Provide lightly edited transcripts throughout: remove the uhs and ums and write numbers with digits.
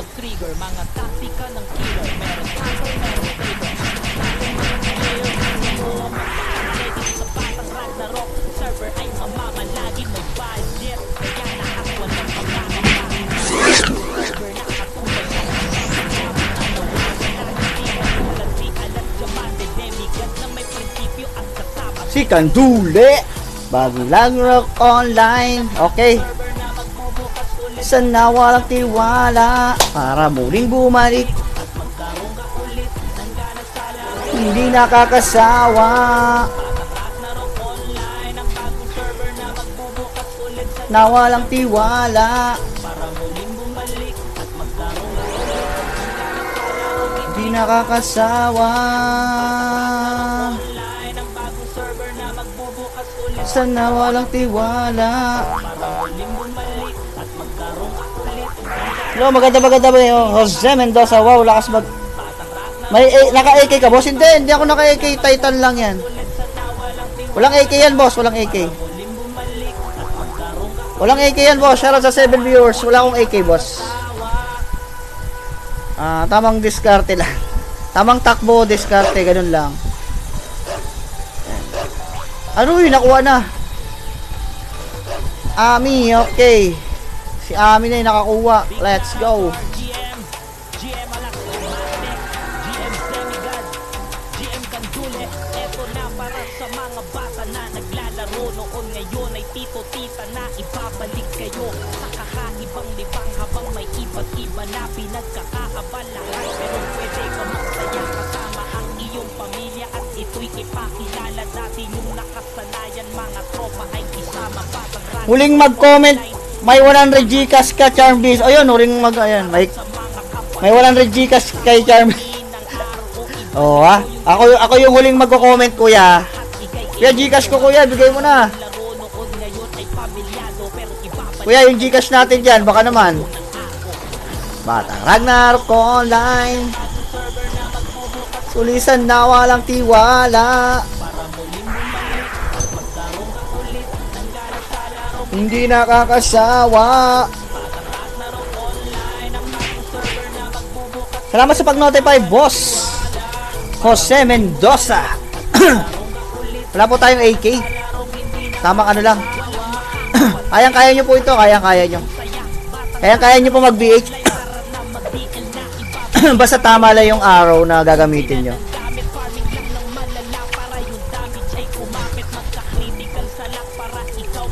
mag-trigger. Mga taktika ng killer, meron hustle, meron trigger. Sa batang Ragnarok, server ay mamamalagi, may budget. Kaya nakakwan ng pagkakataon. Server na katulad ng si Kandule, bagong Ragnarok online. Okay, sana walang tiwala para muling bumalik, hindi nakakasawa. Na walang tiwala, hindi nakakasawa. Sana walang tiwala. Hello, maganda ba yung Jose Mendoza? Wow, lakas mag... May naka-AK ka, boss? Hindi ako naka-AK. Titan lang yan. Walang AK yan, boss. Walang AK. Walang AK yan, boss. Shoutout sa 7 viewers. Wala akong AK, boss. Tamang diskarte lang. Tamang takbo, diskarte. Ganun lang. Ano yun? Nakuha na. Ami, okay. Si Ami na yung nakakuha. Let's go. GM Kandule, eto na para sa mga bata na naglalaro noon. Ngayon ay tito-tita na ibabalik kayo sa kakaibang libang habang may iba't iba na pinagkakaabalahan. Pero pwede ka magsaya kasama ang iyong pamilya at ito'y ipakilala dati yung nakasanayan. Mga tropa ay isama batang rang. Huling mag-comment, may 100 Gcash ka, Charmbiz. Ayun, huling ayan, may 100 Gcash kay Charmbiz. Oh, ha? Ako yung huling magko-comment, kuya. Kuya, Gcash ko, kuya, bigay mo na. Kuya, yung Gcash natin dyan, baka naman. Batang Ragnarok online. Sulisan na walang tiwala. Hindi nakakasawa. Salamat sa pag-notify, boss Jose Mendoza. Wala po tayong AK. Tamang ano lang. Kayang-kaya nyo po ito. Kayang-kaya nyo. Kayang-kaya nyo po mag-BH. Basta tama lang yung arrow na gagamitin nyo.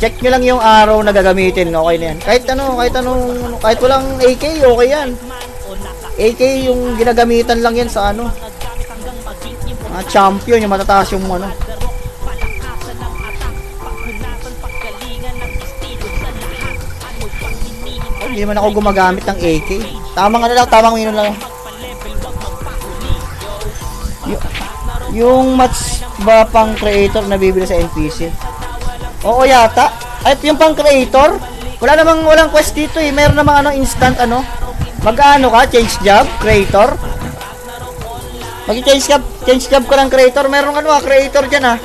Check nyo lang yung arrow na gagamitin. Okay na yan. Kahit walang AK, okay yan. AK yung ginagamitan lang yan sa ano. Champion, yung matataas yung ano. Hindi naman ako gumagamit ng AK. Tamang ano lang, tamang mino lang. Yung match ba pang creator na bibili sa NPC? Oo yata. Ay, yung pang creator? Walang quest dito eh. Meron namang ano, instant ano. Mag-ano ka? Change job? Creator? Change job ka ng creator. Meron ano creator dyan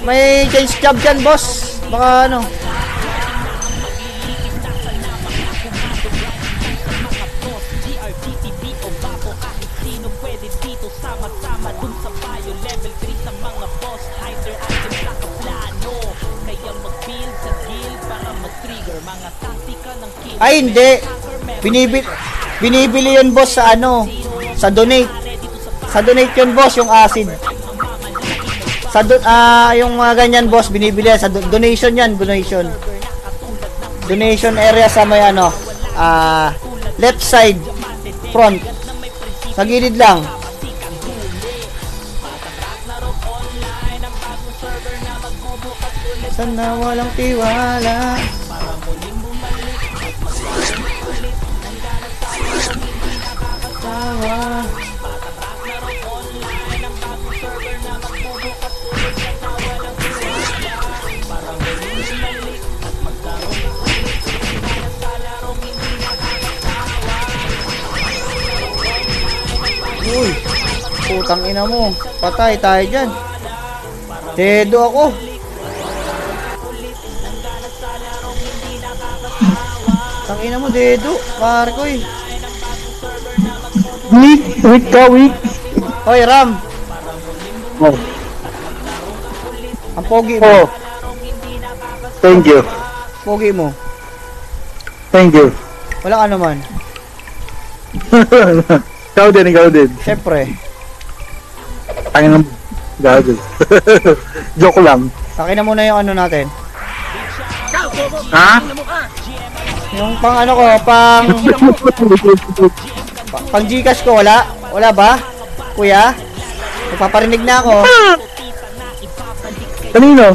May change job dyan, boss. Baka ano. Ay, hindi. Binibili yun, boss, sa ano, sa donate. Sa donate yun, boss, yung acid. Yung mga ganyan, boss, binibili yan. Sa donation yan, donation. Donation area sa may ano, left side, front. Sa gilid lang. Sana walang tiwala. Uy, putang ina mo. Patay tayo dyan. Dedo ako. Tangina mo, dedo. Pare ko eh. Weak ka, weak. Hoy, Ram. Oh. Ang pogi mo. Oh. Thank you. Pogi mo. Thank you. Wala ka naman. Ikaw din. Siyempre. Tangin ng gago. Joke lang. Akin na muna yung ano natin. Ha? Yung pang ano ko, pang Gcash ko, wala? Wala ba? Kuya? Nagpaparinig na ako. Kanino?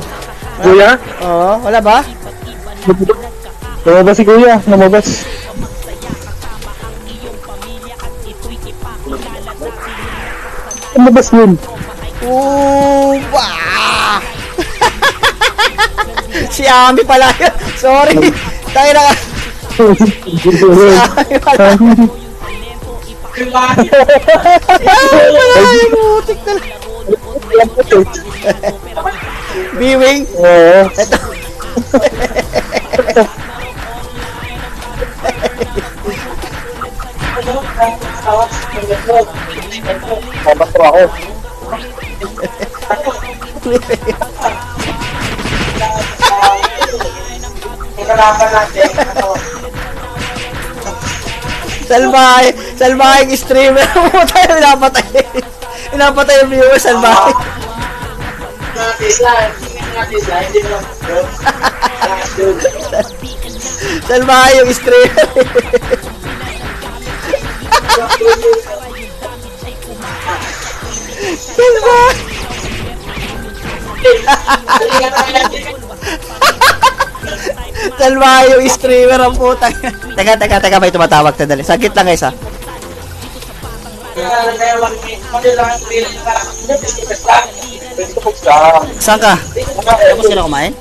Kuya? Oo, wala ba? Lumabas si Kuya. Lumabas. Lumabas yun. Wah! Si Ami pala yun. Sorry. Tayo na ka. Si Ami pala. Ay, butik na lang. Biwing. Oo. Ito. Mabato ako. Salbahe streamer. Tayo pinapatay yung viewer, salbahe. Salbahe yung streamer. Salbahe. Salbahe yung streamer ang putang. Teka, may tumatawag. Tadali. Sagit lang guys ha. Saan ka? Tapos ka na kumain?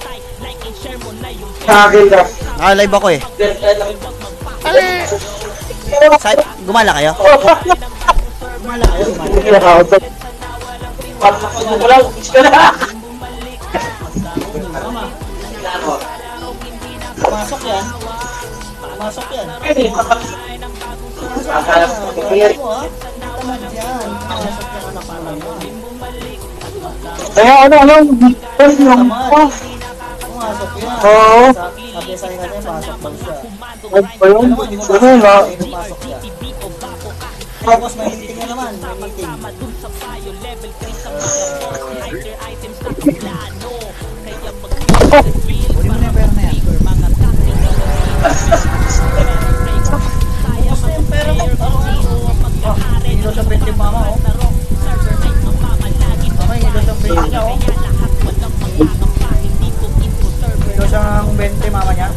Sa akin ka. Live ako eh. Gumala kayo? Gumala kayo? Pasok yan. Pasok yan. Kaya ano? Pumasok yan. Oo. Sabi sa akin natin, pasok ba siya? Ano ba yun? Ano nga? Pumasok siya. Tapos may meeting na naman. May meeting. Huli mo na yung pera na yan. Kumusta yung pera mo? Hilo sa 20 mama oh. Okay, hilo sa 20 niya oh. Hilo sa 20 mama niya.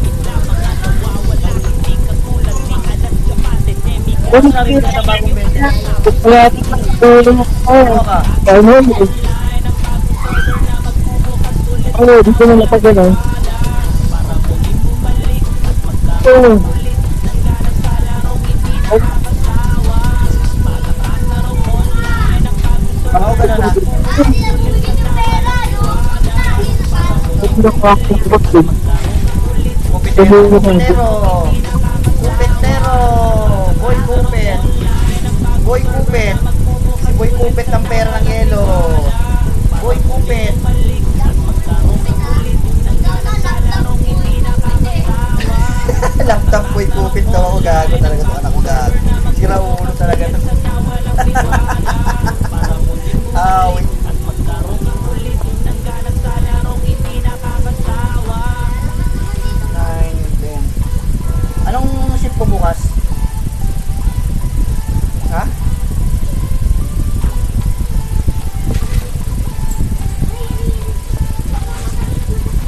Ano sabi mo sa bagong 20? Wala. Ano ka? Ano? Ano? Dito na napagano. Oo. Ako ka na na. Kupitero. Boy Kupit. Si Boy Kupit ng pera ng yelo. Boy Kupit. Laptop Boy Kupit daw ako, gago talaga ito, anak ko gago. Sira ulo talaga ito. Wait. Anong shift ko bukas? Ha?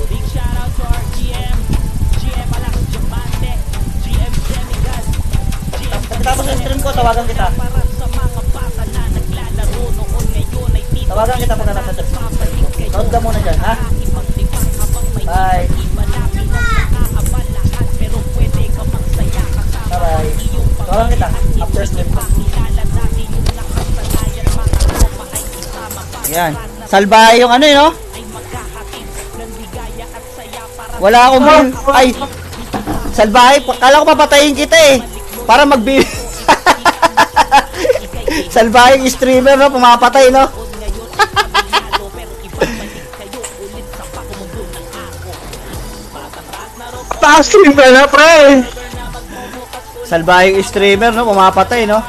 Big shout out to our GM Alex Diamante, GM Semigas, Pagkatapos ng stream ko, tawagan kita. para sa mga bata na naglalaro noon ngayon ay tito. Tawagan kita pagkatapos ng stream ko. Nood ka muna dyan, ha? Ibang-ibang habang may Bye. malapit ang nakakaabal lahat pero pwede ka magsaya kasama Bye-bye. Tawagan kita after stream ko. kilala natin yung nakasanayan mga tropa ay isama pa Ayan. Salbahe yung ano yun, no? ay maghahatid ng ligaya at saya para Wala akong bill. Ay! Salbahe, kala ko papatayin kita eh. Para magbi... Salbaheng streamer, no? Pumapatay, no? Taas stream ba na, pre? Salbaheng streamer, no? Pumapatay, no?